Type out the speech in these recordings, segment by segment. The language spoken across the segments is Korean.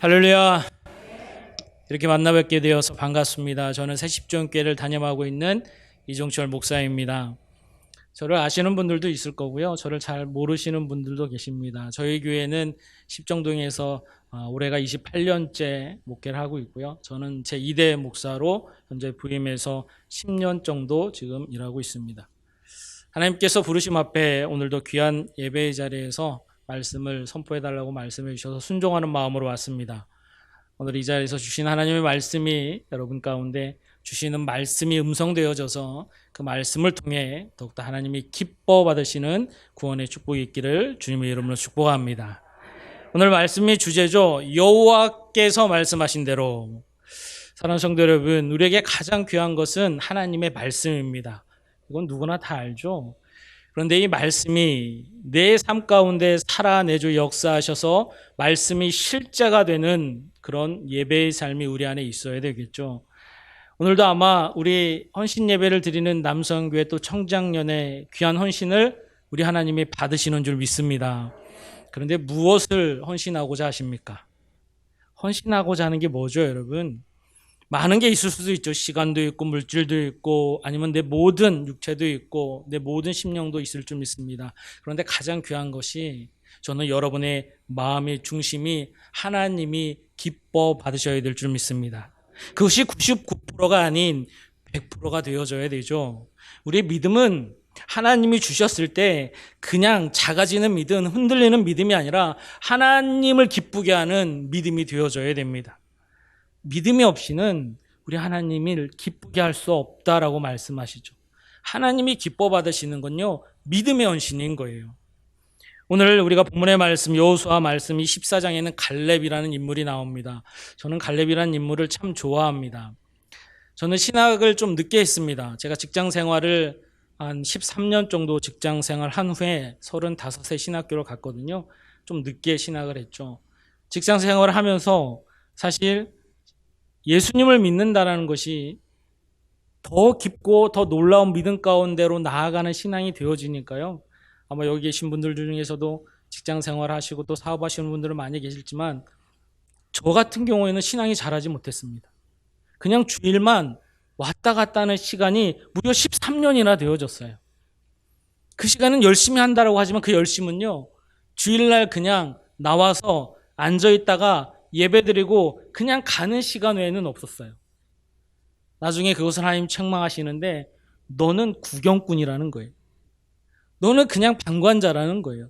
할렐루야. 이렇게 만나 뵙게 되어서 반갑습니다. 저는 새십전교회를 담임하고 있는 이종철 목사입니다. 저를 아시는 분들도 있을 거고요. 저를 잘 모르시는 분들도 계십니다. 저희 교회는 십정동에서 올해가 28년째 목회를 하고 있고요. 저는 제2대 목사로 현재 부임해서 10년 정도 지금 일하고 있습니다. 하나님께서 부르심 앞에 오늘도 귀한 예배의 자리에서 말씀을 선포해달라고 말씀해 주셔서 순종하는 마음으로 왔습니다. 오늘 이 자리에서 주신 하나님의 말씀이 여러분 가운데 주시는 말씀이 음성되어져서 그 말씀을 통해 더욱더 하나님이 기뻐 받으시는 구원의 축복이 있기를 주님의 이름으로 축복합니다. 오늘 말씀의 주제죠. 여호와께서 말씀하신 대로. 사랑하는 성도 여러분, 우리에게 가장 귀한 것은 하나님의 말씀입니다. 이건 누구나 다 알죠. 그런데 이 말씀이 내 삶 가운데 살아내주 역사하셔서 말씀이 실제가 되는 그런 예배의 삶이 우리 안에 있어야 되겠죠. 오늘도 아마 우리 헌신 예배를 드리는 남성교회 또 청장년의 귀한 헌신을 우리 하나님이 받으시는 줄 믿습니다. 그런데 무엇을 헌신하고자 하십니까? 헌신하고자 하는 게 뭐죠, 여러분? 많은 게 있을 수도 있죠. 시간도 있고 물질도 있고 아니면 내 모든 육체도 있고 내 모든 심령도 있을 줄 믿습니다. 그런데 가장 귀한 것이 저는 여러분의 마음의 중심이 하나님이 기뻐 받으셔야 될 줄 믿습니다. 그것이 99%가 아닌 100%가 되어져야 되죠. 우리의 믿음은 하나님이 주셨을 때 그냥 작아지는 믿음, 흔들리는 믿음이 아니라 하나님을 기쁘게 하는 믿음이 되어져야 됩니다. 믿음이 없이는 우리 하나님을 기쁘게 할 수 없다라고 말씀하시죠. 하나님이 기뻐 받으시는 건요, 믿음의 헌신인 거예요. 오늘 우리가 본문의 말씀, 여호수아 말씀이 14장에는 갈렙이라는 인물이 나옵니다. 저는 갈렙이라는 인물을 참 좋아합니다. 저는 신학을 좀 늦게 했습니다. 제가 직장 생활을 한 13년 정도 직장 생활 한 후에 35세 신학교를 갔거든요. 좀 늦게 신학을 했죠. 직장 생활을 하면서 사실 예수님을 믿는다는 것이 더 깊고 더 놀라운 믿음 가운데로 나아가는 신앙이 되어지니까요. 아마 여기 계신 분들 중에서도 직장 생활하시고 또 사업하시는 분들은 많이 계실지만 저 같은 경우에는 신앙이 자라지 못했습니다. 그냥 주일만 왔다 갔다 하는 시간이 무려 13년이나 되어졌어요. 그 시간은 열심히 한다라고 하지만 그 열심은요, 주일날 그냥 나와서 앉아있다가 예배드리고 그냥 가는 시간 외에는 없었어요. 나중에 그것을 하나님 책망하시는데 너는 구경꾼이라는 거예요. 너는 그냥 방관자라는 거예요.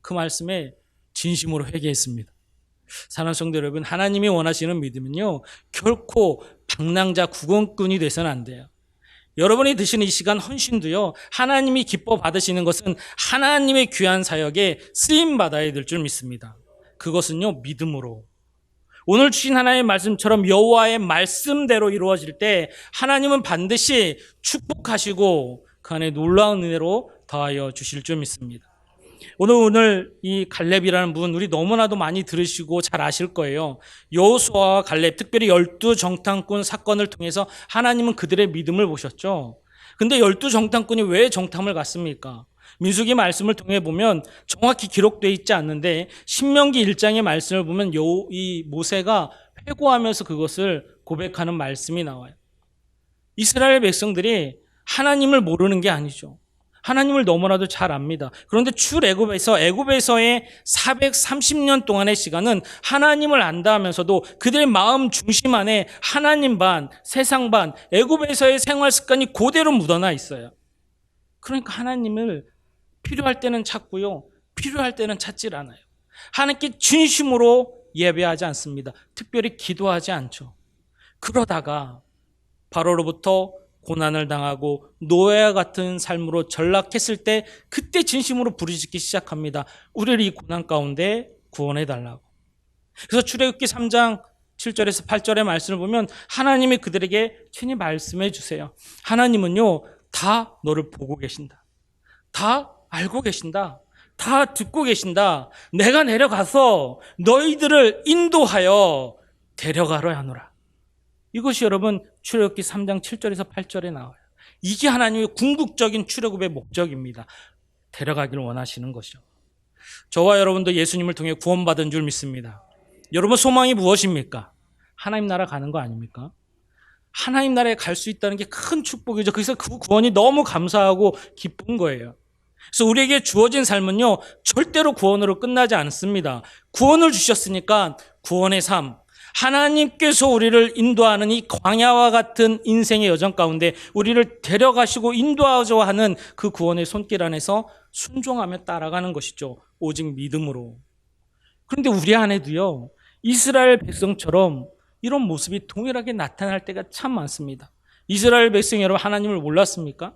그 말씀에 진심으로 회개했습니다. 사랑하는 성도 여러분, 하나님이 원하시는 믿음은요, 결코 방랑자 구경꾼이 돼서는 안 돼요. 여러분이 드시는 이 시간 헌신도요, 하나님이 기뻐 받으시는 것은 하나님의 귀한 사역에 쓰임 받아야 될 줄 믿습니다. 그것은요, 믿음으로. 오늘 주신 하나님의 말씀처럼 여호와의 말씀대로 이루어질 때 하나님은 반드시 축복하시고 그 안에 놀라운 은혜로 더하여 주실 줄 믿습니다. 오늘 이 갈렙이라는 분 우리 너무나도 많이 들으시고 잘 아실 거예요. 여호수아와 갈렙, 특별히 12정탐꾼 사건을 통해서 하나님은 그들의 믿음을 보셨죠. 근데 12정탐꾼이 왜 정탐을 갔습니까? 민수기 말씀을 통해 보면 정확히 기록되어 있지 않는데 신명기 1장의 말씀을 보면 이 모세가 회고하면서 그것을 고백하는 말씀이 나와요. 이스라엘 백성들이 하나님을 모르는 게 아니죠. 하나님을 너무나도 잘 압니다. 그런데 애굽에서의 430년 동안의 시간은 하나님을 안다 하면서도 그들의 마음 중심 안에 하나님 반, 세상 반, 애굽에서의 생활 습관이 그대로 묻어나 있어요. 그러니까 하나님을 필요할 때는 찾고요, 필요할 때는 찾질 않아요. 하나님께 진심으로 예배하지 않습니다. 특별히 기도하지 않죠. 그러다가 바로로부터 고난을 당하고 노예와 같은 삶으로 전락했을 때 그때 진심으로 부르짖기 시작합니다. 우리를 이 고난 가운데 구원해달라고. 그래서 출애굽기 3장 7절에서 8절의 말씀을 보면 하나님이 그들에게 친히 말씀해 주세요. 하나님은요, 다 너를 보고 계신다. 다 알고 계신다. 다 듣고 계신다. 내가 내려가서 너희들을 인도하여 데려가려 하노라. 이것이 여러분 출애굽기 3장 7절에서 8절에 나와요. 이게 하나님의 궁극적인 출애굽의 목적입니다. 데려가기를 원하시는 것이죠. 저와 여러분도 예수님을 통해 구원받은 줄 믿습니다. 여러분 소망이 무엇입니까? 하나님 나라 가는 거 아닙니까? 하나님 나라에 갈 수 있다는 게 큰 축복이죠. 그래서 그 구원이 너무 감사하고 기쁜 거예요. 그래서 우리에게 주어진 삶은요, 절대로 구원으로 끝나지 않습니다. 구원을 주셨으니까 구원의 삶, 하나님께서 우리를 인도하는 이 광야와 같은 인생의 여정 가운데 우리를 데려가시고 인도하셔 하는 그 구원의 손길 안에서 순종하며 따라가는 것이죠. 오직 믿음으로. 그런데 우리 안에도요, 이스라엘 백성처럼 이런 모습이 동일하게 나타날 때가 참 많습니다. 이스라엘 백성이 여러분 하나님을 몰랐습니까?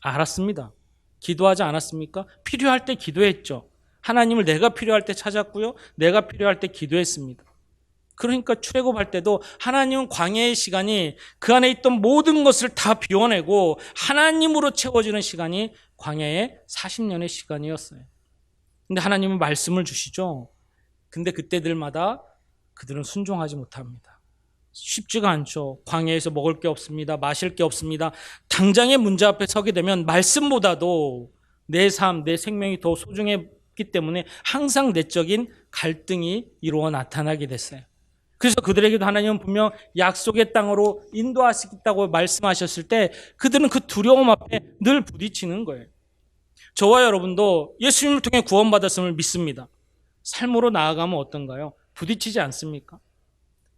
알았습니다. 기도하지 않았습니까? 필요할 때 기도했죠. 하나님을 내가 필요할 때 찾았고요. 내가 필요할 때 기도했습니다. 그러니까 출애굽할 때도 하나님은 광야의 시간이 그 안에 있던 모든 것을 다 비워내고 하나님으로 채워지는 시간이 광야의 40년의 시간이었어요. 근데 하나님은 말씀을 주시죠. 근데 그때들마다 그들은 순종하지 못합니다. 쉽지가 않죠. 광야에서 먹을 게 없습니다. 마실 게 없습니다. 당장의 문제 앞에 서게 되면 말씀보다도 내 삶, 내 생명이 더 소중했기 때문에 항상 내적인 갈등이 이루어 나타나게 됐어요. 그래서 그들에게도 하나님은 분명 약속의 땅으로 인도하시겠다고 말씀하셨을 때 그들은 그 두려움 앞에 늘 부딪히는 거예요. 저와 여러분도 예수님을 통해 구원받았음을 믿습니다. 삶으로 나아가면 어떤가요? 부딪히지 않습니까?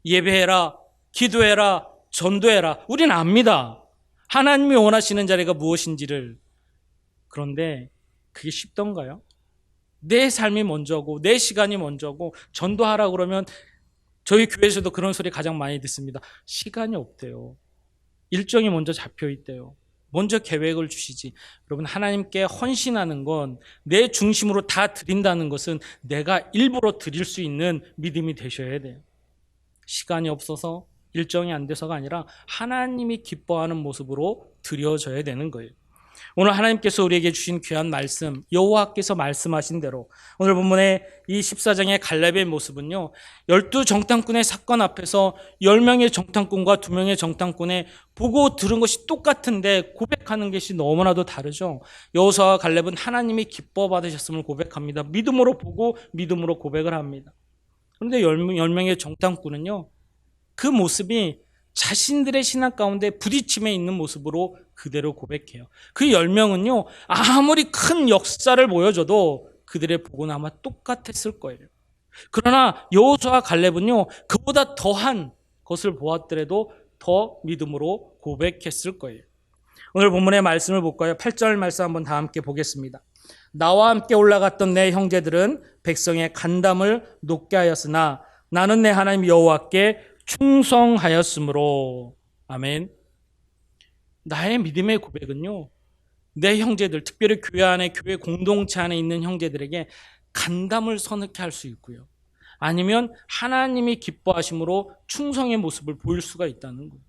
예배해라, 기도해라, 전도해라. 우리는 압니다. 하나님이 원하시는 자리가 무엇인지를. 그런데 그게 쉽던가요? 내 삶이 먼저고 내 시간이 먼저고 전도하라 그러면 저희 교회에서도 그런 소리 가장 많이 듣습니다. 시간이 없대요. 일정이 먼저 잡혀 있대요. 먼저 계획을 주시지. 여러분 하나님께 헌신하는 건 내 중심으로 다 드린다는 것은 내가 일부러 드릴 수 있는 믿음이 되셔야 돼요. 시간이 없어서 일정이 안 돼서가 아니라 하나님이 기뻐하는 모습으로 드려져야 되는 거예요. 오늘 하나님께서 우리에게 주신 귀한 말씀, 여호와께서 말씀하신 대로 오늘 본문의 이 14장의 갈렙의 모습은요, 12정탐꾼의 사건 앞에서 10명의 정탐꾼과 2명의 정탐꾼의 보고 들은 것이 똑같은데 고백하는 것이 너무나도 다르죠. 여호수아와 갈렙은 하나님이 기뻐 받으셨음을 고백합니다. 믿음으로 보고 믿음으로 고백을 합니다. 그런데 10명의 정탐꾼은요, 그 모습이 자신들의 신앙 가운데 부딪힘에 있는 모습으로 그대로 고백해요. 그 10명은요, 아무리 큰 역사를 보여줘도 그들의 복은 아마 똑같았을 거예요. 그러나 여호수아와 갈렙은요, 그보다 더한 것을 보았더라도 더 믿음으로 고백했을 거예요. 오늘 본문의 말씀을 볼까요? 8절 말씀 한번 다 함께 보겠습니다. 나와 함께 올라갔던 내 형제들은 백성의 간담을 높게 하였으나 나는 내 하나님 여호와께 충성하였으므로. 아멘. 나의 믿음의 고백은요, 내 형제들, 특별히 교회 안에, 교회 공동체 안에 있는 형제들에게 간담을 선언케 할 수 있고요, 아니면 하나님이 기뻐하심으로 충성의 모습을 보일 수가 있다는 거예요.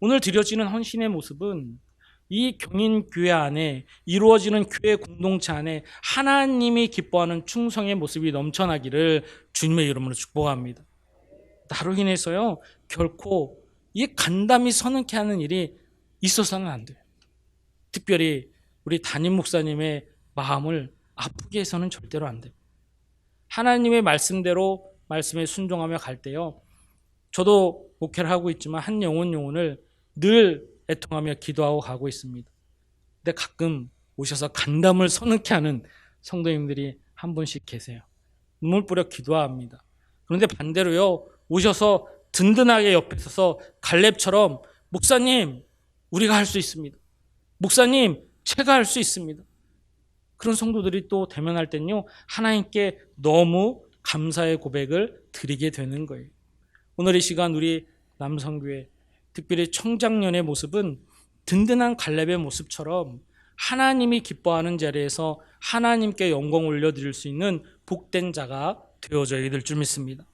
오늘 드려지는 헌신의 모습은 이 경인교회 안에 이루어지는 교회 공동체 안에 하나님이 기뻐하는 충성의 모습이 넘쳐나기를 주님의 이름으로 축복합니다. 나로 인해서요, 결코 이 간담이 선언케 하는 일이 있어서는 안 돼요. 특별히 우리 담임 목사님의 마음을 아프게 해서는 절대로 안 돼요. 하나님의 말씀대로 말씀에 순종하며 갈 때요, 저도 목회를 하고 있지만 한 영혼을 늘 애통하며 기도하고 가고 있습니다. 근데 가끔 오셔서 간담을 선언케 하는 성도님들이 한 분씩 계세요. 눈물 뿌려 기도합니다. 그런데 반대로요, 오셔서 든든하게 옆에 서서 갈렙처럼 목사님, 우리가 할 수 있습니다. 목사님, 제가 할 수 있습니다. 그런 성도들이 또 대면할 때는요, 하나님께 너무 감사의 고백을 드리게 되는 거예요. 오늘 이 시간 우리 남성교회, 특별히 청장년의 모습은 든든한 갈렙의 모습처럼 하나님이 기뻐하는 자리에서 하나님께 영광 올려드릴 수 있는 복된 자가 되어져야 될 줄 믿습니다.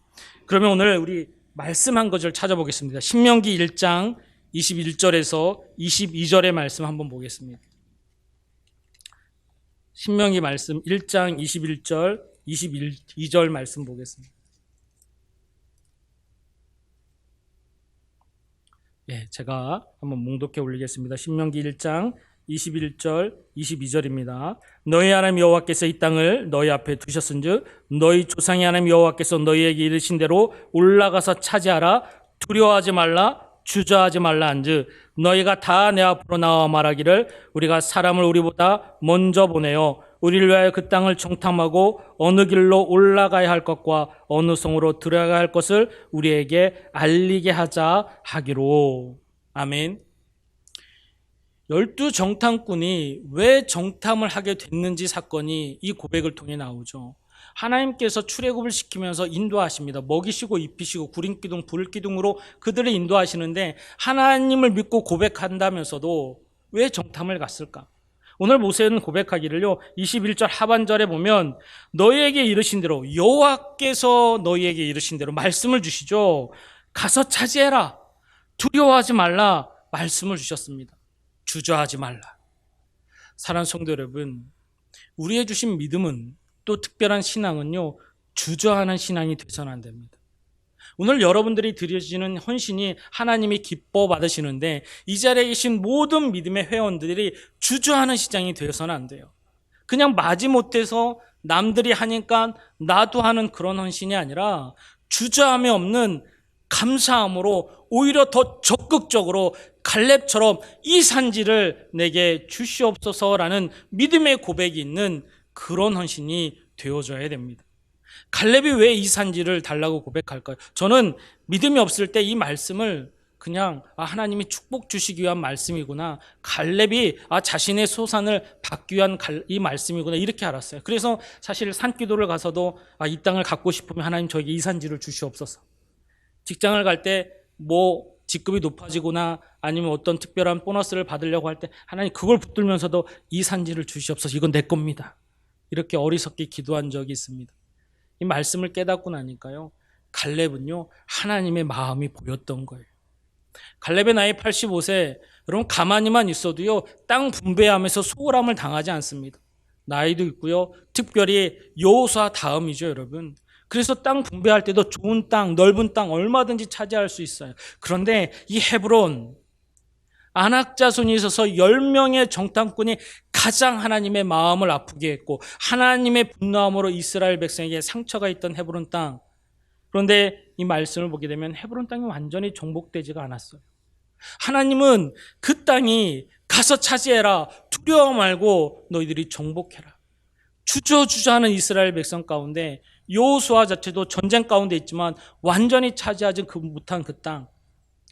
그러면 오늘 우리 말씀 한 구절 찾아보겠습니다. 신명기 1장 21절에서 22절의 말씀 한번 보겠습니다. 신명기 말씀 1장 21절, 22절 말씀 보겠습니다. 예, 제가 한번 몽독해 올리겠습니다. 신명기 1장 21절, 22절입니다. 너희 하나님 여호와께서 이 땅을 너희 앞에 두셨은즉 너희 조상의 하나님 여호와께서 너희에게 이르신 대로 올라가서 차지하라. 두려워하지 말라. 주저하지 말라 한즉 너희가 다 내 앞으로 나와 말하기를 우리가 사람을 우리보다 먼저 보내어 우리를 위하여 그 땅을 정탐하고 어느 길로 올라가야 할 것과 어느 성으로 들어가야 할 것을 우리에게 알리게 하자 하기로. 아멘. 12정탐꾼이 왜 정탐을 하게 됐는지 사건이 이 고백을 통해 나오죠. 하나님께서 출애굽을 시키면서 인도하십니다. 먹이시고 입히시고 구름기둥 불기둥으로 그들을 인도하시는데 하나님을 믿고 고백한다면서도 왜 정탐을 갔을까? 오늘 모세는 고백하기를요, 21절 하반절에 보면 너희에게 이르신 대로, 여호와께서 너희에게 이르신 대로 말씀을 주시죠. 가서 차지해라. 두려워하지 말라. 말씀을 주셨습니다. 주저하지 말라. 사랑하는 성도 여러분, 우리의 주신 믿음은, 또 특별한 신앙은요, 주저하는 신앙이 되서는 안 됩니다. 오늘 여러분들이 드려지는 헌신이 하나님이 기뻐 받으시는데 이 자리에 계신 모든 믿음의 회원들이 주저하는 신앙이 되어서는 안 돼요. 그냥 마지못해서 남들이 하니까 나도 하는 그런 헌신이 아니라 주저함이 없는 감사함으로 오히려 더 적극적으로 갈렙처럼 이 산지를 내게 주시옵소서라는 믿음의 고백이 있는 그런 헌신이 되어져야 됩니다. 갈렙이 왜 이 산지를 달라고 고백할까요? 저는 믿음이 없을 때 이 말씀을 그냥 하나님이 축복 주시기 위한 말씀이구나, 갈렙이 자신의 소산을 받기 위한 이 말씀이구나, 이렇게 알았어요. 그래서 사실 산기도를 가서도 이 땅을 갖고 싶으면 하나님 저에게 이 산지를 주시옵소서. 직장을 갈 때 직급이 높아지거나 아니면 어떤 특별한 보너스를 받으려고 할 때 하나님 그걸 붙들면서도 이 산지를 주시옵소서, 이건 내 겁니다. 이렇게 어리석게 기도한 적이 있습니다. 이 말씀을 깨닫고 나니까요, 갈렙은요 하나님의 마음이 보였던 거예요. 갈렙의 나이 85세, 여러분 가만히만 있어도요 땅 분배하면서 소홀함을 당하지 않습니다. 나이도 있고요, 특별히 여호수아 다음이죠 여러분. 그래서 땅 분배할 때도 좋은 땅, 넓은 땅 얼마든지 차지할 수 있어요. 그런데 이 헤브론, 안악자손이 있어서 10명의 정탐꾼이 가장 하나님의 마음을 아프게 했고 하나님의 분노함으로 이스라엘 백성에게 상처가 있던 헤브론 땅, 그런데 이 말씀을 보게 되면 헤브론 땅이 완전히 정복되지가 않았어요. 하나님은 그 땅이 가서 차지해라, 두려워 말고 너희들이 정복해라. 주저주저하는 이스라엘 백성 가운데 여호수아 자체도 전쟁 가운데 있지만 완전히 차지하지 못한 그 땅,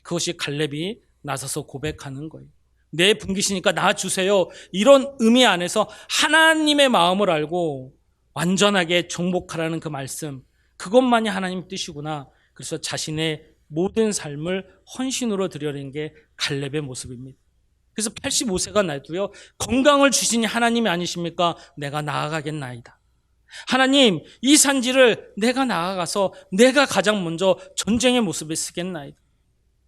그것이 갈렙이 나서서 고백하는 거예요. 내 분기시니까 나 주세요, 이런 의미 안에서 하나님의 마음을 알고 완전하게 정복하라는 그 말씀, 그것만이 하나님 뜻이구나. 그래서 자신의 모든 삶을 헌신으로 드려낸 게 갈렙의 모습입니다. 그래서 85세가 나도요 건강을 주시니 하나님이 아니십니까? 내가 나아가겠나이다. 하나님, 이 산지를 내가 나아가서 내가 가장 먼저 전쟁의 모습에 쓰겠나이다.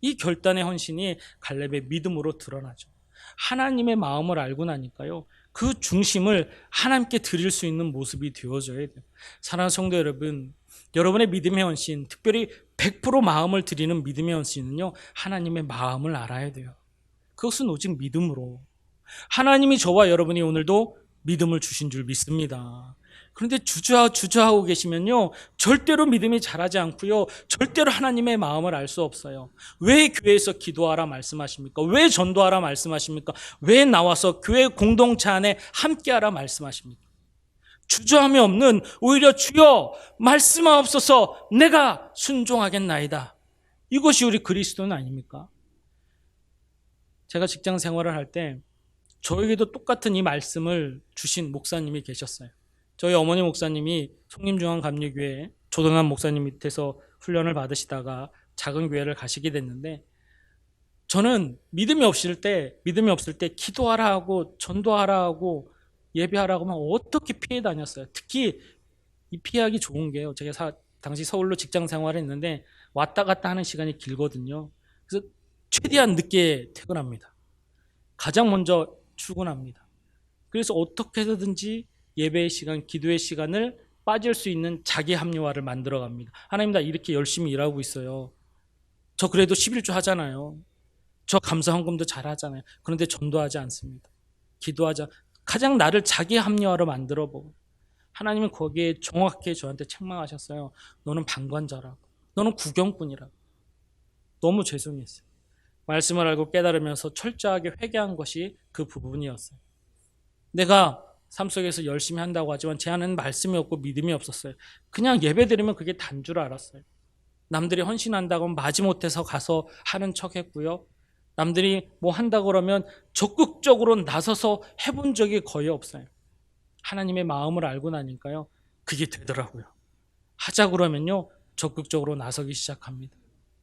이 결단의 헌신이 갈렙의 믿음으로 드러나죠. 하나님의 마음을 알고 나니까요, 그 중심을 하나님께 드릴 수 있는 모습이 되어져야 돼요. 사랑하는 성도 여러분, 여러분의 믿음의 헌신, 특별히 100% 마음을 드리는 믿음의 헌신은요, 하나님의 마음을 알아야 돼요. 그것은 오직 믿음으로. 하나님이 저와 여러분이 오늘도 믿음을 주신 줄 믿습니다. 그런데 주저하고 계시면요, 절대로 믿음이 자라지 않고요, 절대로 하나님의 마음을 알 수 없어요. 왜 교회에서 기도하라 말씀하십니까? 왜 전도하라 말씀하십니까? 왜 나와서 교회 공동체 안에 함께하라 말씀하십니까? 주저함이 없는, 오히려 주여 말씀하옵소서, 내가 순종하겠나이다. 이것이 우리 그리스도는 아닙니까? 제가 직장 생활을 할 때 저에게도 똑같은 이 말씀을 주신 목사님이 계셨어요. 저희 어머니 목사님이 송림중앙감리교회 조동환 목사님 밑에서 훈련을 받으시다가 작은 교회를 가시게 됐는데, 저는 믿음이 없을 때 기도하라 하고 전도하라 하고 예배하라고 하면 어떻게 피해 다녔어요. 특히 이 피하기 좋은 게요, 제가 당시 서울로 직장 생활을 했는데 왔다 갔다 하는 시간이 길거든요. 그래서 최대한 늦게 퇴근합니다. 가장 먼저 출근합니다. 그래서 어떻게 해서든지 예배의 시간, 기도의 시간을 빠질 수 있는 자기 합리화를 만들어 갑니다. 하나님, 나 이렇게 열심히 일하고 있어요. 저 그래도 11조 하잖아요. 저 감사 헌금도 잘 하잖아요. 그런데 전도하지 않습니다. 기도하자. 가장 나를 자기 합리화로 만들어보고 하나님은 거기에 정확히 저한테 책망하셨어요. 너는 방관자라고. 너는 구경꾼이라고. 너무 죄송했어요. 말씀을 알고 깨달으면서 철저하게 회개한 것이 그 부분이었어요. 내가 삶 속에서 열심히 한다고 하지만 제 안에는 말씀이 없고 믿음이 없었어요. 그냥 예배 드리면 그게 단 줄 알았어요. 남들이 헌신한다고 하면 마지못해서 가서 하는 척 했고요. 남들이 뭐 한다고 그러면 적극적으로 나서서 해본 적이 거의 없어요. 하나님의 마음을 알고 나니까요. 그게 되더라고요. 하자 그러면요. 적극적으로 나서기 시작합니다.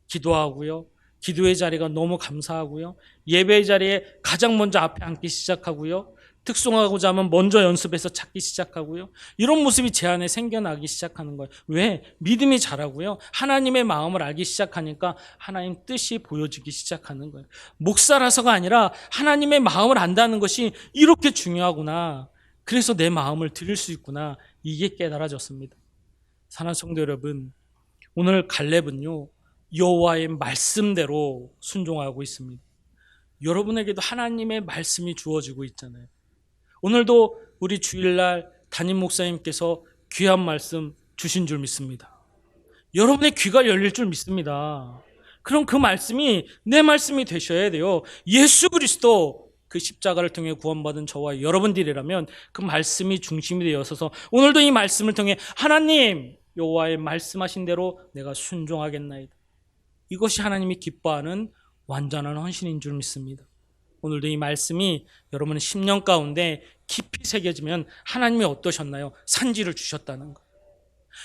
기도하고요. 기도의 자리가 너무 감사하고요. 예배의 자리에 가장 먼저 앞에 앉기 시작하고요. 특송하고자 하면 먼저 연습해서 찾기 시작하고요. 이런 모습이 제 안에 생겨나기 시작하는 거예요. 왜? 믿음이 자라고요. 하나님의 마음을 알기 시작하니까 하나님 뜻이 보여지기 시작하는 거예요. 목사라서가 아니라 하나님의 마음을 안다는 것이 이렇게 중요하구나. 그래서 내 마음을 드릴 수 있구나. 이게 깨달아졌습니다. 사랑하는 성도 여러분, 오늘 갈렙은요. 여호와의 말씀대로 순종하고 있습니다. 여러분에게도 하나님의 말씀이 주어지고 있잖아요. 오늘도 우리 주일날 담임 목사님께서 귀한 말씀 주신 줄 믿습니다. 여러분의 귀가 열릴 줄 믿습니다. 그럼 그 말씀이 내 말씀이 되셔야 돼요. 예수 그리스도 그 십자가를 통해 구원받은 저와 여러분들이라면 그 말씀이 중심이 되어서 오늘도 이 말씀을 통해 하나님 여호와의 말씀하신 대로 내가 순종하겠나이다. 이것이 하나님이 기뻐하는 완전한 헌신인 줄 믿습니다. 오늘도 이 말씀이 여러분의 10년 가운데 깊이 새겨지면 하나님이 어떠셨나요? 산지를 주셨다는 것.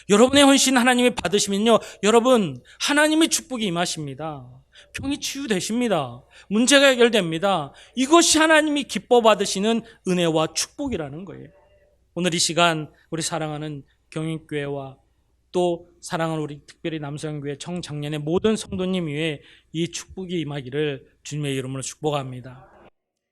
여러분의 헌신 하나님이 받으시면요. 여러분 하나님의 축복이 임하십니다. 병이 치유되십니다. 문제가 해결됩니다. 이것이 하나님이 기뻐 받으시는 은혜와 축복이라는 거예요. 오늘 이 시간 우리 사랑하는 경인교회와 또 사랑하는 우리 특별히 남성교회 청장년의 모든 성도님 위에 이 축복이 임하기를 주님의 이름으로 축복합니다.